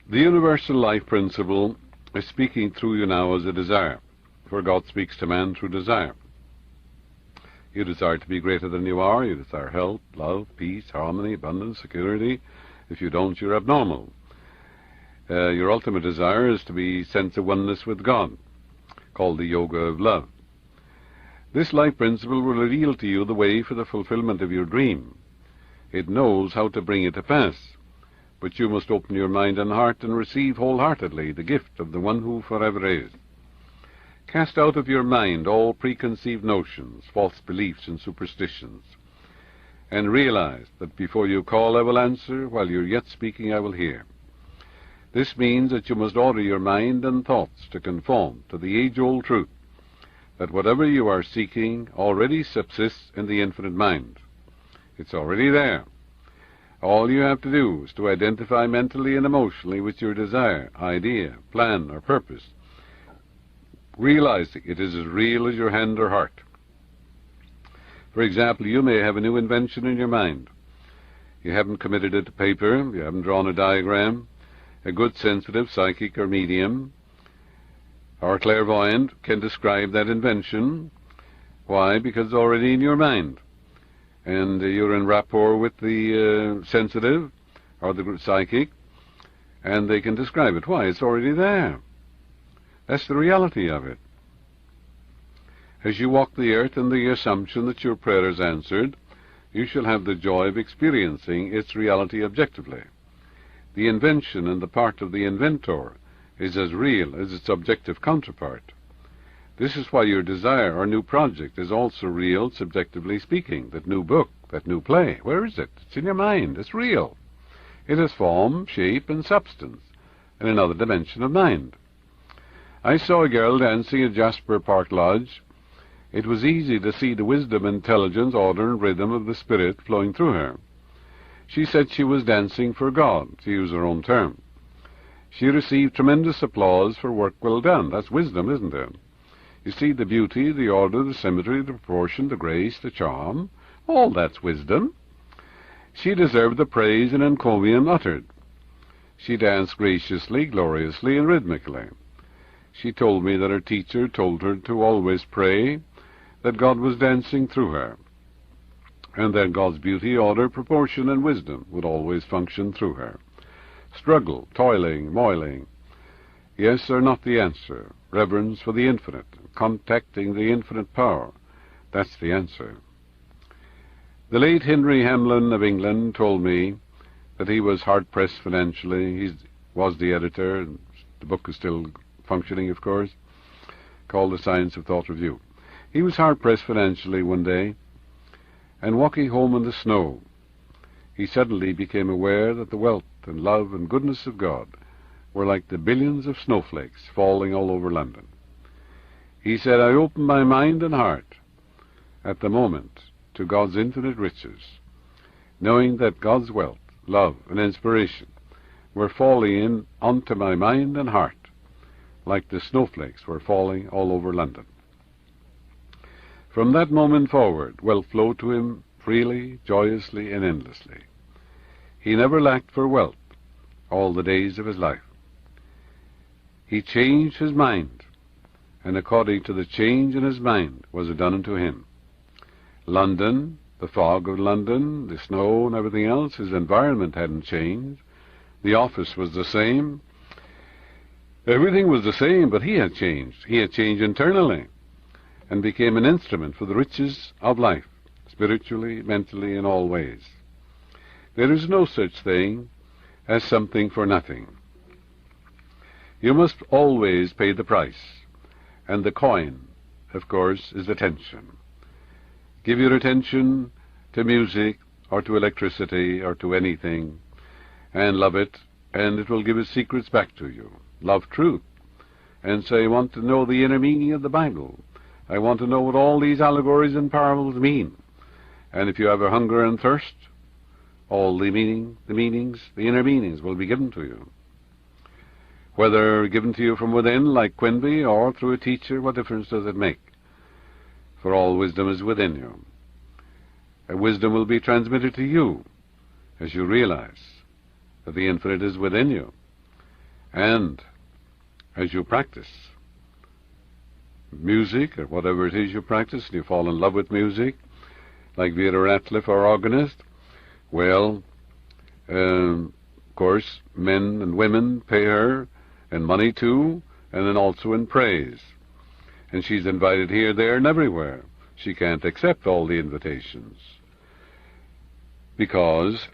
The universal life principle is speaking through you now as a desire, for God speaks to man through desire. You desire to be greater than you are. You desire health, love, peace, harmony, abundance, security. If you don't, you're abnormal. Your ultimate desire is to be sense of oneness with God, called the yoga of love. This life principle will reveal to you the way for the fulfillment of your dream. It knows how to bring it to pass, but you must open your mind and heart and receive wholeheartedly the gift of the one who forever is. Cast out of your mind all preconceived notions, false beliefs, and superstitions, and realize that before you call I will answer, while you're yet speaking I will hear. This means that you must order your mind and thoughts to conform to the age-old truth that whatever you are seeking already subsists in the infinite mind. It's already there. All you have to do is to identify mentally and emotionally with your desire, idea, plan, or purpose, realizing it is as real as your hand or heart. For example, you may have a new invention in your mind. You haven't committed it to paper, you haven't drawn a diagram. A good sensitive psychic or medium or clairvoyant can describe that invention. Why? Because it's already in your mind. And you're in rapport with the sensitive or the psychic, and they can describe it. Why? It's already there. That's the reality of it. As you walk the earth in the assumption that your prayer is answered, you shall have the joy of experiencing its reality objectively. The invention and the part of the inventor is as real as its objective counterpart. This is why your desire or new project is also real, subjectively speaking. That new book, that new play, where is it? It's in your mind. It's real. It has form, shape, and substance in another dimension of mind. I saw a girl dancing at Jasper Park Lodge. It was easy to see the wisdom, intelligence, order, and rhythm of the spirit flowing through her. She said she was dancing for God, to use her own term. She received tremendous applause for work well done. That's wisdom, isn't it? You see, the beauty, the order, the symmetry, the proportion, the grace, the charm, all that's wisdom. She deserved the praise and encomium uttered. She danced graciously, gloriously, and rhythmically. She told me that her teacher told her to always pray that God was dancing through her, and that God's beauty, order, proportion, and wisdom would always function through her. Struggle, toiling, moiling, yes, are not the answer. Reverence for the infinite, contacting the infinite power, that's the answer. The late Henry Hamlin of England told me that he was hard-pressed financially. He was the editor, and the book is still functioning, of course, called The Science of Thought Review. He was hard-pressed financially one day, and walking home in the snow, he suddenly became aware that the wealth and love and goodness of God were like the billions of snowflakes falling all over London. He said, I opened my mind and heart at the moment to God's infinite riches, knowing that God's wealth, love, and inspiration were falling in onto my mind and heart like the snowflakes were falling all over London. From that moment forward, wealth flowed to him freely, joyously, and endlessly. He never lacked for wealth all the days of his life. He changed his mind, and according to the change in his mind was it done unto him. London, the fog of London, the snow and everything else, his environment hadn't changed. The office was the same. Everything was the same, but he had changed. He had changed internally and became an instrument for the riches of life, spiritually, mentally, in all ways. There is no such thing as something for nothing. You must always pay the price, and the coin, of course, is attention. Give your attention to music or to electricity or to anything, and love it, and it will give its secrets back to you. Love truth, and say, I want to know the inner meaning of the Bible. I want to know what all these allegories and parables mean. And if you have a hunger and thirst, all the inner meanings will be given to you. Whether given to you from within, like Quinby, or through a teacher, what difference does it make? For all wisdom is within you. And wisdom will be transmitted to you as you realize that the infinite is within you. And as you practice music, or whatever it is you practice, and you fall in love with music, like Vera Ratliff, our organist, well, of course, men and women pay her in money too, and then also in praise. And she's invited here, there, and everywhere. She can't accept all the invitations because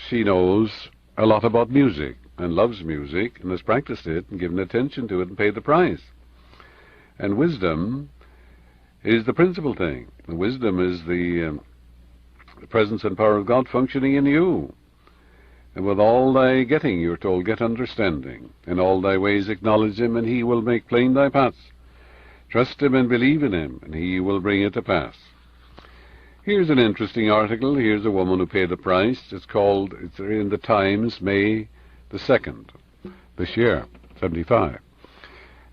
she knows a lot about music and loves music and has practiced it and given attention to it and paid the price. And wisdom is the principal thing. Wisdom is the presence and power of God functioning in you. And with all thy getting, you're told, get understanding. In all thy ways acknowledge him, and he will make plain thy paths. Trust him and believe in him, and he will bring it to pass. Here's an interesting article. Here's a woman who paid the price. It's in the Times, May the 2nd, this year, 75.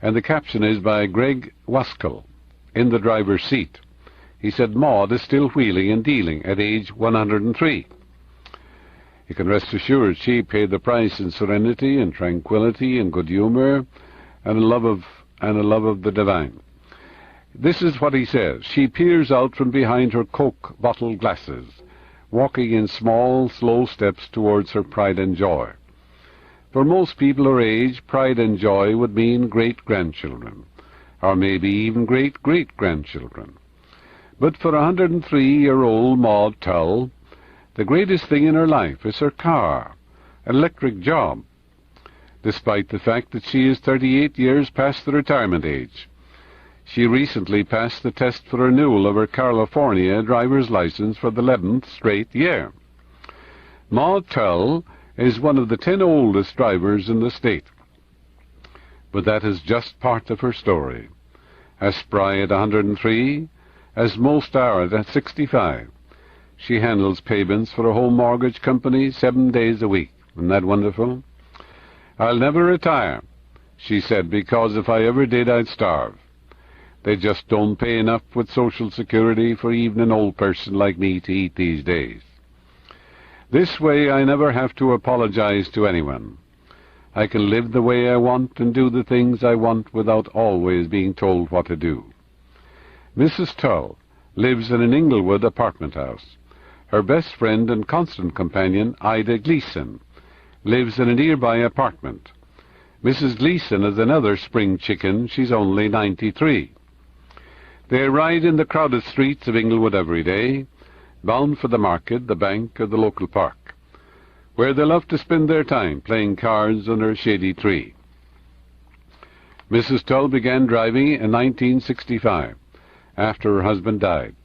And the caption is by Greg Waskell, in the driver's seat. He said, Maud is still wheeling and dealing at age 103. You can rest assured she paid the price in serenity and tranquility and good humor and a love of the divine. This is what he says. She peers out from behind her Coke bottle glasses, walking in small, slow steps towards her pride and joy. For most people her age, pride and joy would mean great-grandchildren, or maybe even great-great-grandchildren. But for a 103-year-old Maud Tull, the greatest thing in her life is her car, an electric job, despite the fact that she is 38 years past the retirement age. She recently passed the test for renewal of her California driver's license for the 11th straight year. Maud Tull is one of the 10 oldest drivers in the state. But that is just part of her story. As spry at 103 as most are at 65. She handles payments for a home mortgage company 7 days a week. Isn't that wonderful? I'll never retire, she said, because if I ever did, I'd starve. They just don't pay enough with Social Security for even an old person like me to eat these days. This way I never have to apologize to anyone. I can live the way I want and do the things I want without always being told what to do. Mrs. Tull lives in an Inglewood apartment house. Her best friend and constant companion, Ida Gleason, lives in a nearby apartment. Mrs. Gleason is another spring chicken. She's only 93. They ride in the crowded streets of Inglewood every day, bound for the market, the bank, or the local park, where they love to spend their time playing cards under a shady tree. Mrs. Tull began driving in 1965, after her husband died.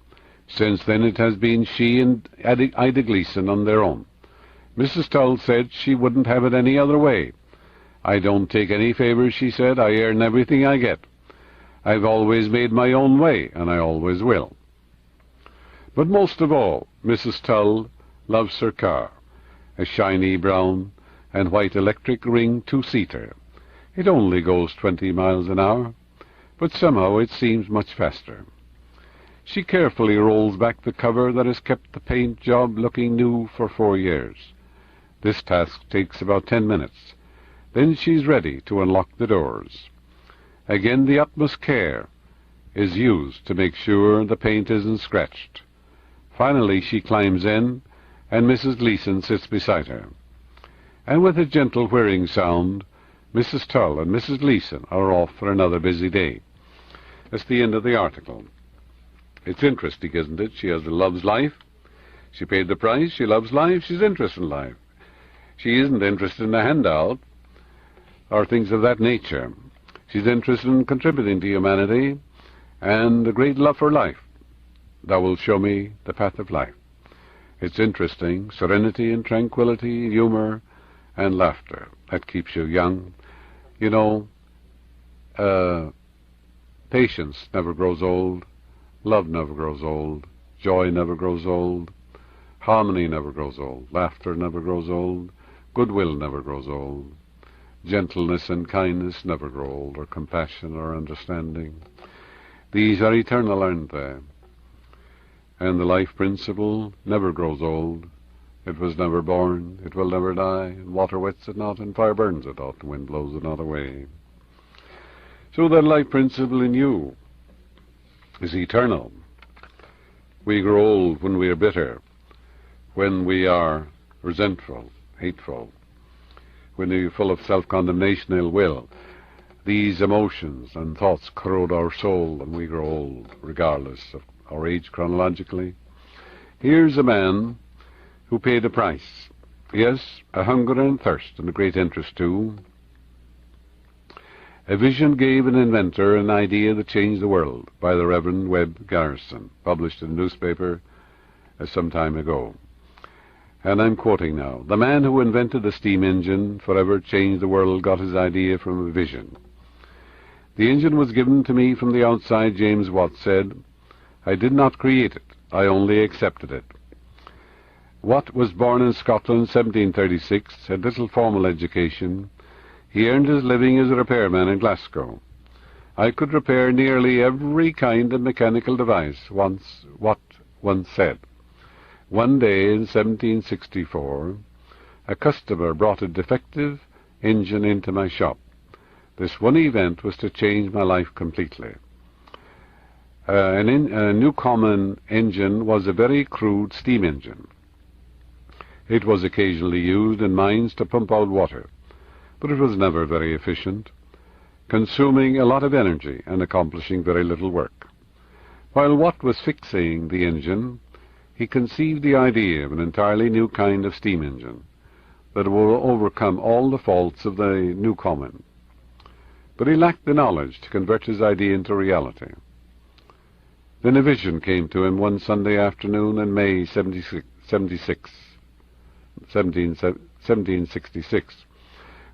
Since then it has been she and Ida Gleason on their own. Mrs. Tull said she wouldn't have it any other way. I don't take any favors, she said. I earn everything I get. I've always made my own way, and I always will. But most of all, Mrs. Tull loves her car, a shiny brown and white electric ring two-seater. It only goes 20 miles an hour, but somehow it seems much faster. She carefully rolls back the cover that has kept the paint job looking new for 4 years. This task takes about 10 minutes. Then she's ready to unlock the doors. Again, the utmost care is used to make sure the paint isn't scratched. Finally, she climbs in, and Mrs. Gleason sits beside her. And with a gentle whirring sound, Mrs. Tull and Mrs. Gleason are off for another busy day. That's the end of the article. It's interesting, isn't it? She loves life. She paid the price. She loves life. She's interested in life. She isn't interested in a handout or things of that nature. She's interested in contributing to humanity and a great love for life. Thou wilt show me the path of life. It's interesting. Serenity and tranquility, humor and laughter. That keeps you young. You know, patience never grows old. Love never grows old. Joy never grows old. Harmony never grows old. Laughter never grows old. Goodwill never grows old. Gentleness and kindness never grow old, or compassion or understanding. These are eternal, aren't they? And the life principle never grows old. It was never born, it will never die, and water wets it not, and fire burns it not, and wind blows it not away. So that life principle in you is eternal. We grow old when we are bitter, when we are resentful, hateful, when we are full of self-condemnation, ill will. These emotions and thoughts corrode our soul, and we grow old, regardless of our age chronologically. Here's a man who paid a price. Yes, a hunger and thirst, and a great interest too. A vision gave an inventor an idea that changed the world, by the Reverend Webb Garrison, published in a newspaper some time ago. And I'm quoting now. The man who invented the steam engine, forever changed the world, got his idea from a vision. The engine was given to me from the outside, James Watt said. I did not create it, I only accepted it. Watt was born in Scotland in 1736, had little formal education. He earned his living as a repairman in Glasgow. I could repair nearly every kind of mechanical device, Watt once said. One day in 1764, a customer brought a defective engine into my shop. This one event was to change my life completely. A Newcomen engine was a very crude steam engine. It was occasionally used in mines to pump out water, but it was never very efficient, consuming a lot of energy and accomplishing very little work. While Watt was fixing the engine, he conceived the idea of an entirely new kind of steam engine that will overcome all the faults of the Newcomen. But he lacked the knowledge to convert his idea into reality. Then a vision came to him one Sunday afternoon in May 1766,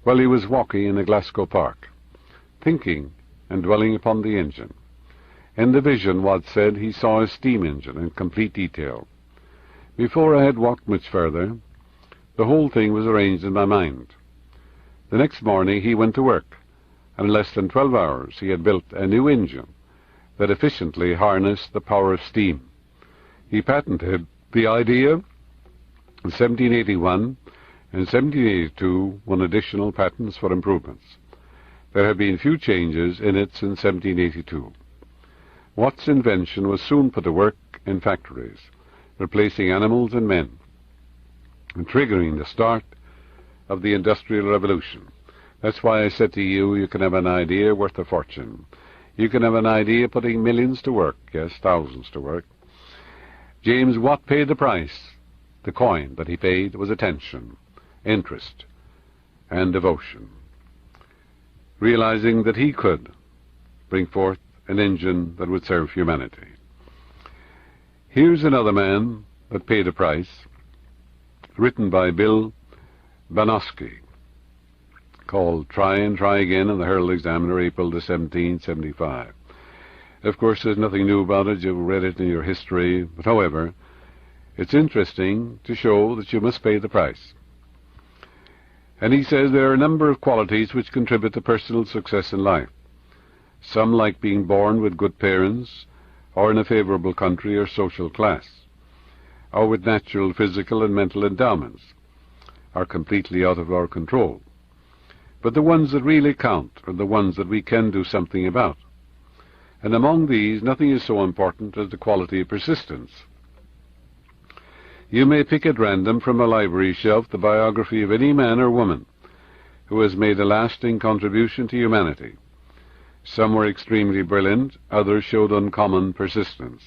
while he was walking in a Glasgow park, thinking and dwelling upon the engine. In the vision, Watt said, he saw a steam engine in complete detail. Before I had walked much further, the whole thing was arranged in my mind. The next morning he went to work, and in less than 12 hours he had built a new engine that efficiently harnessed the power of steam. He patented the idea in 1781, and 1782 won additional patents for improvements. There have been few changes in it since 1782. Watt's invention was soon put to work in factories, replacing animals and men, and triggering the start of the Industrial Revolution. That's why I said to you, you can have an idea worth a fortune. You can have an idea putting millions to work, yes, thousands to work. James Watt paid the price. The coin that he paid was attention, interest, and devotion, realizing that he could bring forth an engine that would serve humanity. Here's another man that paid a price, written by Bill Banowski, called Try and Try Again in the Herald Examiner, April the 1775. Of course, there's nothing new about it. You've read it in your history. But however, it's interesting to show that you must pay the price. And he says there are a number of qualities which contribute to personal success in life. Some, like being born with good parents, or in a favorable country or social class, or with natural physical and mental endowments, are completely out of our control. But the ones that really count are the ones that we can do something about. And among these, nothing is so important as the quality of persistence. You may pick at random from a library shelf the biography of any man or woman who has made a lasting contribution to humanity. Some were extremely brilliant, others showed uncommon persistence.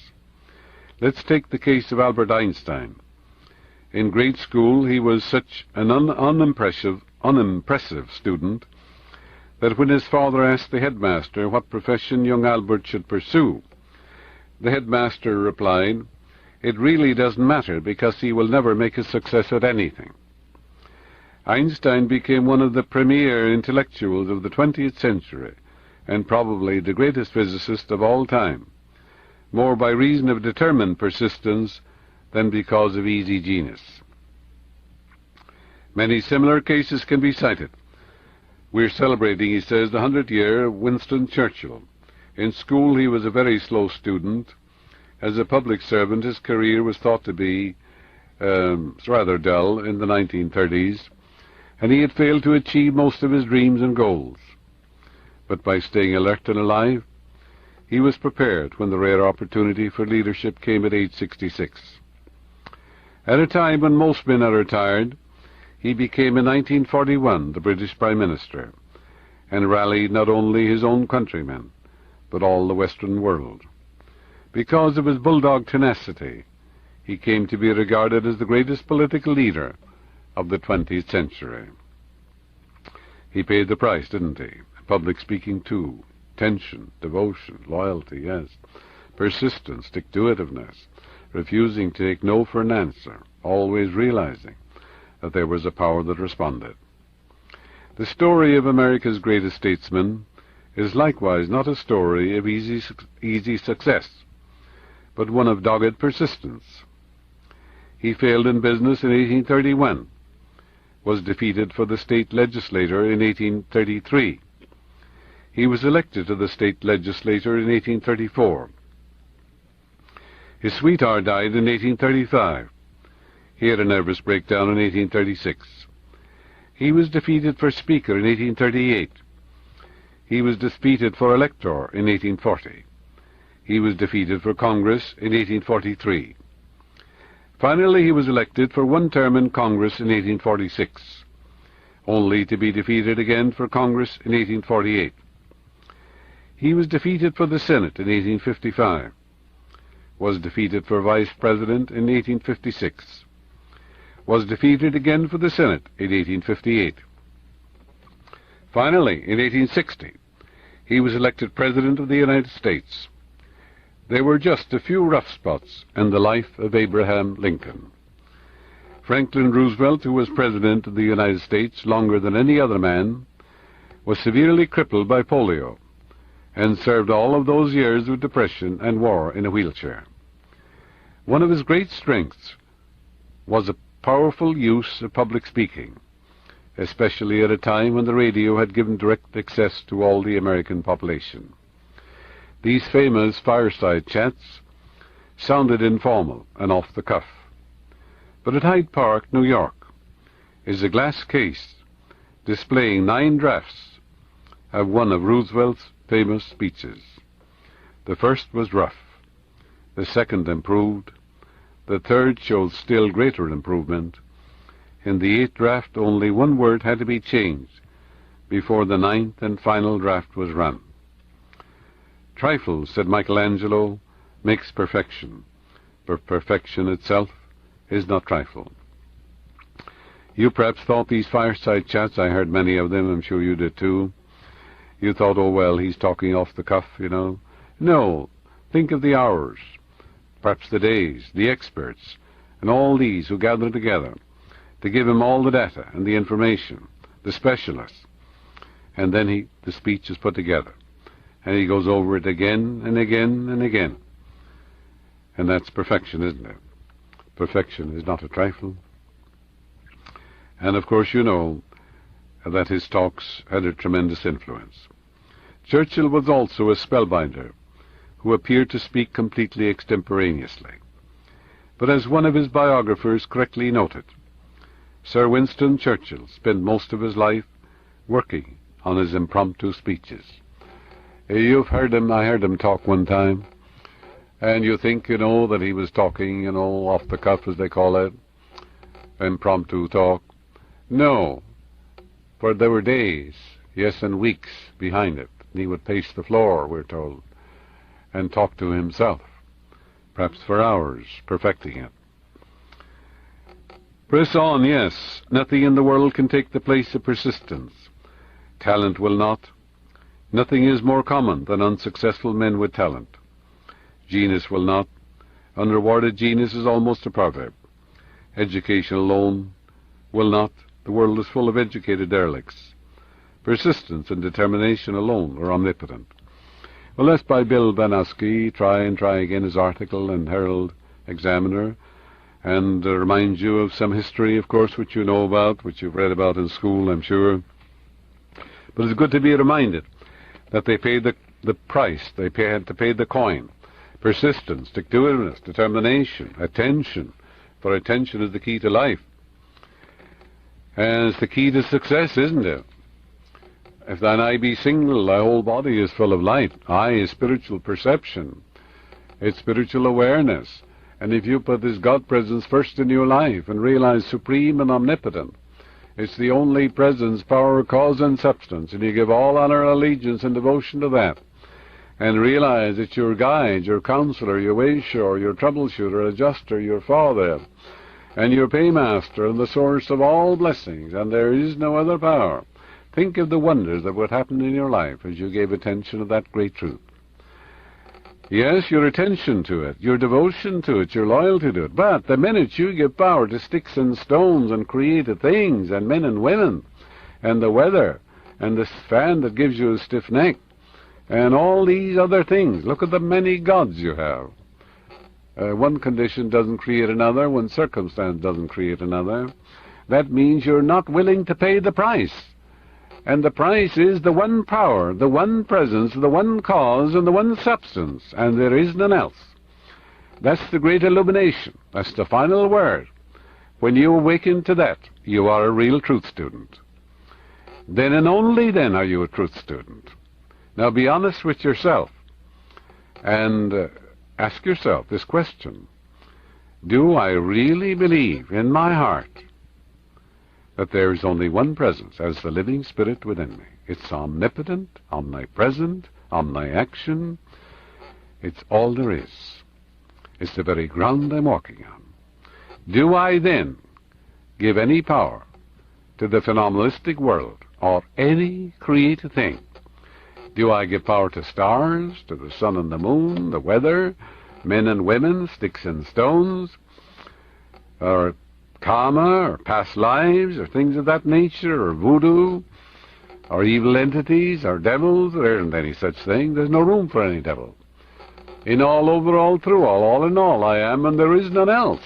Let's take the case of Albert Einstein. In grade school he was such an unimpressive student that when his father asked the headmaster what profession young Albert should pursue, the headmaster replied, "It really doesn't matter, because he will never make a success at anything." Einstein became one of the premier intellectuals of the 20th century, and probably the greatest physicist of all time, more by reason of determined persistence than because of easy genius. Many similar cases can be cited. We're celebrating, he says, the 100th year of Winston Churchill. In school he was a very slow student. As a public servant his career was thought to be rather dull in the 1930s, and he had failed to achieve most of his dreams and goals. But by staying alert and alive, he was prepared when the rare opportunity for leadership came at age 66. At a time when most men are retired, he became in 1941 the British Prime Minister, and rallied not only his own countrymen, but all the Western world. Because of his bulldog tenacity, he came to be regarded as the greatest political leader of the 20th century. He paid the price, didn't he? Public speaking too, tension, devotion, loyalty, yes, persistence, stick-to-itiveness, refusing to take no for an answer, always realizing that there was a power that responded. The story of America's greatest statesman is likewise not a story of easy success, but one of dogged persistence. He failed in business in 1831, was defeated for the state legislature in 1833. He was elected to the state legislature in 1834. His sweetheart died in 1835. He had a nervous breakdown in 1836. He was defeated for Speaker in 1838. He was defeated for Elector in 1840. He was defeated for Congress in 1843. Finally, he was elected for one term in Congress in 1846, only to be defeated again for Congress in 1848. He was defeated for the Senate in 1855, was defeated for Vice President in 1856, was defeated again for the Senate in 1858. Finally, in 1860, he was elected President of the United States. There were just a few rough spots in the life of Abraham Lincoln. Franklin Roosevelt, who was President of the United States longer than any other man, was severely crippled by polio, and served all of those years of depression and war in a wheelchair. One of his great strengths was a powerful use of public speaking, especially at a time when the radio had given direct access to all the American population. These famous fireside chats sounded informal and off the cuff. But at Hyde Park, New York, is a glass case displaying 9 drafts of one of Roosevelt's famous speeches. The first was rough, the second improved, the third showed still greater improvement. In the 8th draft only one word had to be changed before the 9th and final draft was run. Trifle, said Michelangelo, makes perfection, but perfection itself is not trifle. You perhaps thought these fireside chats, I heard many of them, I'm sure you did too, you thought, oh well, he's talking off the cuff, you know. No, think of the hours, perhaps the days, the experts, and all these who gather together to give him all the data and the information, the specialists, and then the speech is put together, and he goes over it again and again and again. And that's perfection, isn't it? Perfection is not a trifle. And of course you know that his talks had a tremendous influence. Churchill was also a spellbinder who appeared to speak completely extemporaneously. But as one of his biographers correctly noted, Sir Winston Churchill spent most of his life working on his impromptu speeches. You've heard him, I heard him talk one time, and you think, you know, that he was talking, you know, off the cuff, as they call it, impromptu talk. No, for there were days, yes, and weeks behind it. He would pace the floor, we're told, and talk to himself, perhaps for hours, perfecting it. Press on, yes. Nothing in the world can take the place of persistence. Talent will not. Nothing is more common than unsuccessful men with talent. Genius will not. Unrewarded genius is almost a proverb. Education alone will not. The world is full of educated derelicts. Persistence and determination alone are omnipotent. Well, that's by Bill Banowski. Try and try again, his article in Herald Examiner, and remind you of some history, of course, which you know about, which you've read about in school, I'm sure. But it's good to be reminded that they paid the price. They had to pay the coin. Persistence, stick-to-itiveness, determination, attention, For attention is the key to life. And it's the key to success, isn't it? If thine eye be single, thy whole body is full of light. Eye is spiritual perception. It's spiritual awareness. And if you put this God presence first in your life and realize supreme and omnipotent, it's the only presence, power, cause, and substance, and you give all honor, allegiance, and devotion to that, and realize it's your guide, your counselor, your way-shower, your troubleshooter, adjuster, your father, and your paymaster, and the source of all blessings, and there is no other power. Think of the wonders that would happen in your life as you gave attention to that great truth. Yes, your attention to it, your devotion to it, your loyalty to it. But the minute you give power to sticks and stones and created things and men and women and the weather and the fan that gives you a stiff neck and all these other things, look at the many gods you have. One condition doesn't create another, one circumstance doesn't create another. That means you're not willing to pay the price. And the price is the one power, the one presence, the one cause, and the one substance, and there is none else. That's the great illumination. That's the final word. When you awaken to that, you are a real truth student. Then and only then are you a truth student. Now be honest with yourself, and ask yourself this question. Do I really believe in my heart that there is only one presence as the living spirit within me? It's omnipotent, omnipresent, omni-action. It's all there is. It's the very ground I'm walking on. Do I then give any power to the phenomenalistic world or any created thing? Do I give power to stars, to the sun and the moon, the weather, men and women, sticks and stones, or karma, or past lives, or things of that nature, or voodoo, or evil entities, or devils? There isn't any such thing. There's no room for any devil. In all, over, all, through all in all, I am, and there is none else.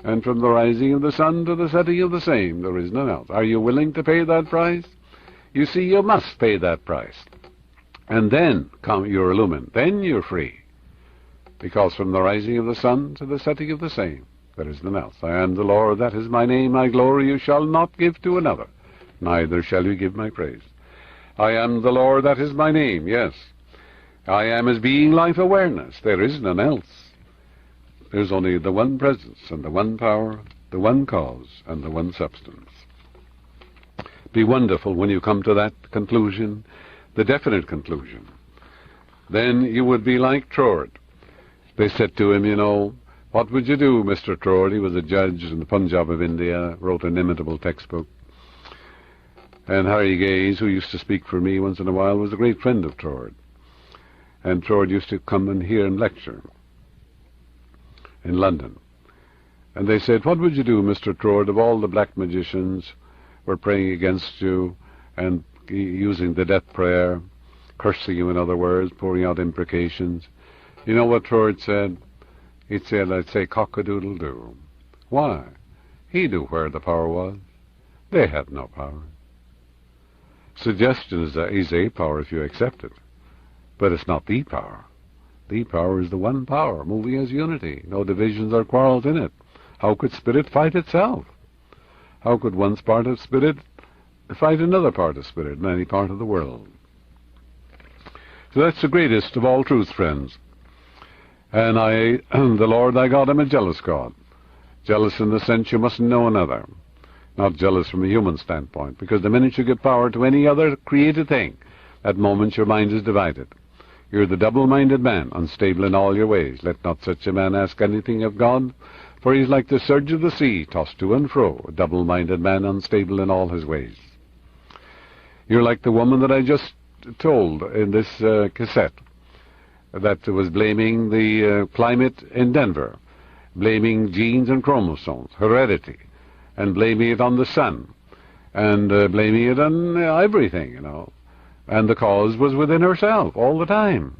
And from the rising of the sun to the setting of the same, there is none else. Are you willing to pay that price? You see, you must pay that price. And then you're illumined. Then you're free. Because from the rising of the sun to the setting of the same, there is none else. I am the Lord, that is my name, my glory you shall not give to another, neither shall you give my praise. I am the Lord, that is my name, yes. I am as being life awareness, there is none else. There's only the one presence, and the one power, the one cause, and the one substance. Be wonderful when you come to that conclusion, the definite conclusion. Then you would be like Troard. They said to him, you know, what would you do, Mr. Troard? He was a judge in the Punjab of India, wrote an inimitable textbook. And Harry Gaze, who used to speak for me once in a while, was a great friend of Troard. And Troard used to come and hear him lecture in London. And they said, what would you do, Mr. Troard, if all the black magicians were praying against you and using the death prayer, cursing you, in other words, pouring out imprecations? You know what Troard said? He said, I'd say cock-a-doodle-doo. Why? He knew where the power was. They had no power. Suggestion is a power if you accept it. But it's not the power. The power is the one power, moving as unity. No divisions or quarrels in it. How could spirit fight itself? How could one part of spirit fight another part of spirit in any part of the world? So that's the greatest of all truths, friends. And I, the Lord thy God, am a jealous God. Jealous in the sense you mustn't know another. Not jealous from a human standpoint, because the minute you give power to any other created thing, that moment your mind is divided. You're the double-minded man, unstable in all your ways. Let not such a man ask anything of God, for he is like the surge of the sea, tossed to and fro, a double-minded man, unstable in all his ways. You're like the woman that I just told in this cassette, that was blaming the climate in Denver, blaming genes and chromosomes, heredity, and blaming it on the sun, and blaming it on everything, you know. And the cause was within herself all the time.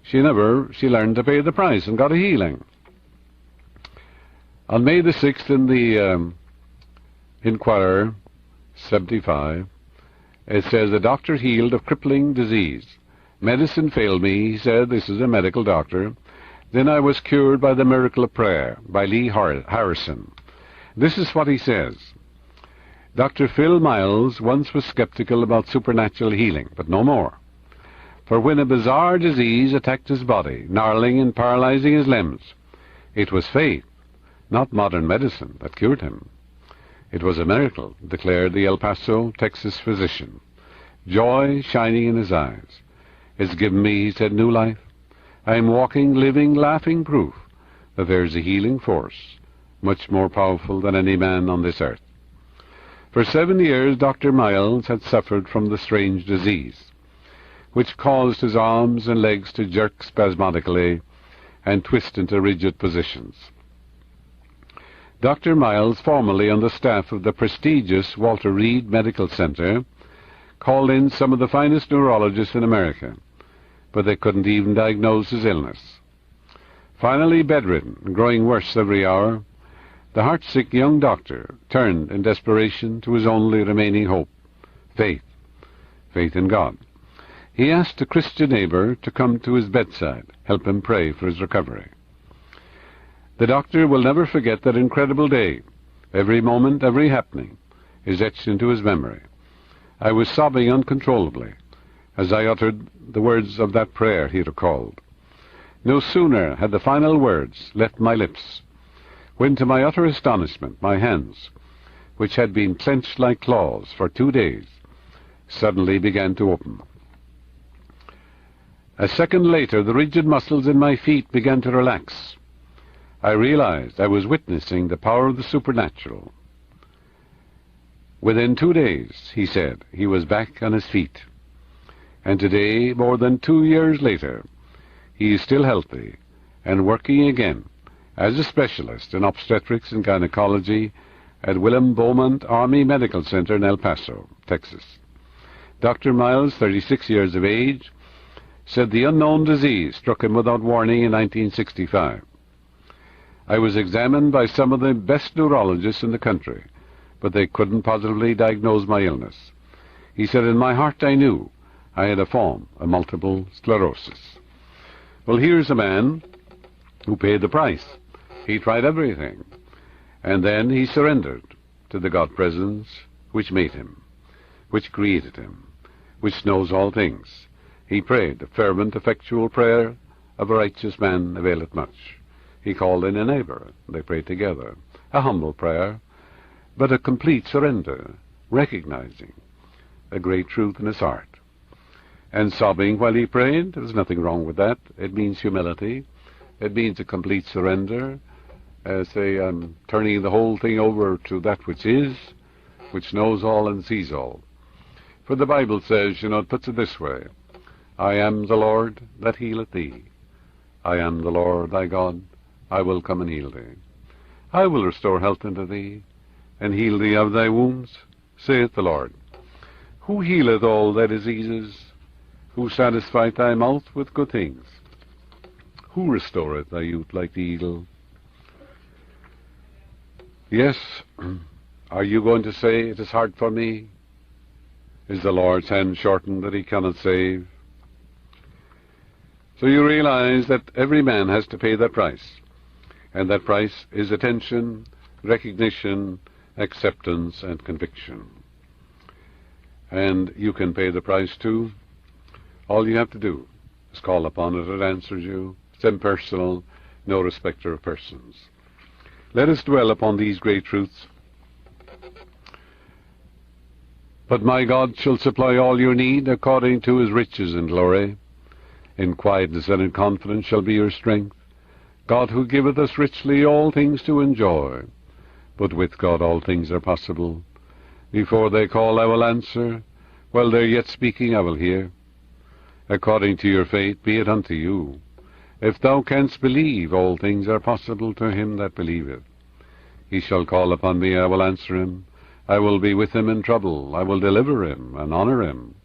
She learned to pay the price and got a healing. On May the 6th in the Inquirer, 75, it says, the doctor healed of crippling disease. Medicine failed me, he said, this is a medical doctor. Then I was cured by the miracle of prayer, by Lee Harrison. This is what he says. Dr. Phil Miles once was skeptical about supernatural healing, but no more. For when a bizarre disease attacked his body, gnarling and paralyzing his limbs, it was faith, not modern medicine, that cured him. It was a miracle, declared the El Paso, Texas physician. Joy shining in his eyes. It's given me, he said, new life. I am walking, living, laughing proof that there is a healing force, much more powerful than any man on this earth. For 7 years, Dr. Miles had suffered from the strange disease, which caused his arms and legs to jerk spasmodically and twist into rigid positions. Dr. Miles, formerly on the staff of the prestigious Walter Reed Medical Center, called in some of the finest neurologists in America, but they couldn't even diagnose his illness. Finally bedridden and growing worse every hour, the heart-sick young doctor turned in desperation to his only remaining hope, faith in God. He asked a Christian neighbor to come to his bedside, help him pray for his recovery. The doctor will never forget that incredible day. Every moment, every happening is etched into his memory. I was sobbing uncontrollably as I uttered the words of that prayer, he recalled. No sooner had the final words left my lips when, to my utter astonishment, my hands, which had been clenched like claws for 2 days, suddenly began to open. A second later, the rigid muscles in my feet began to relax. I realized I was witnessing the power of the supernatural. Within 2 days, he said, he was back on his feet. And today, more than 2 years later, he is still healthy and working again as a specialist in obstetrics and gynecology at Willem Beaumont Army Medical Center in El Paso, Texas. Dr. Miles, 36 years of age, said the unknown disease struck him without warning in 1965. I was examined by some of the best neurologists in the country, but they couldn't positively diagnose my illness. He said, in my heart I knew I had a form of multiple sclerosis. Well, here's a man who paid the price. He tried everything, and then he surrendered to the God presence which made him, which created him, which knows all things. He prayed the fervent, effectual prayer of a righteous man availeth much. He called in a neighbor. They prayed together. A humble prayer, but a complete surrender, recognizing a great truth in his heart. And sobbing while he prayed, there was nothing wrong with that. It means humility. It means a complete surrender. Turning the whole thing over to that which is, which knows all and sees all. For the Bible says, it puts it this way, I am the Lord that healeth thee. I am the Lord thy God, I will come and heal thee. I will restore health unto thee, and heal thee of thy wounds, saith the Lord. Who healeth all thy diseases? Who satisfieth thy mouth with good things? Who restoreth thy youth like the eagle? Yes, are you going to say, it is hard for me? Is the Lord's hand shortened that he cannot save? So you realize that every man has to pay that price. And that price is attention, recognition, acceptance, and conviction. And you can pay the price too. All you have to do is call upon it. It answers you. It's impersonal, no respecter of persons. Let us dwell upon these great truths. But my God shall supply all your need according to his riches and glory. In quietness and in confidence shall be your strength. God who giveth us richly all things to enjoy. But with God all things are possible. Before they call I will answer. While they're yet speaking I will hear. According to your faith be it unto you. If thou canst believe, all things are possible to him that believeth. He shall call upon me, I will answer him. I will be with him in trouble. I will deliver him and honor him.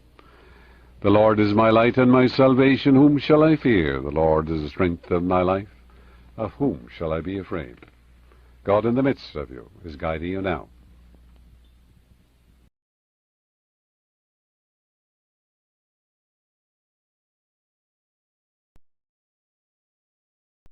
The Lord is my light and my salvation. Whom shall I fear? The Lord is the strength of my life. Of whom shall I be afraid? God in the midst of you is guiding you now.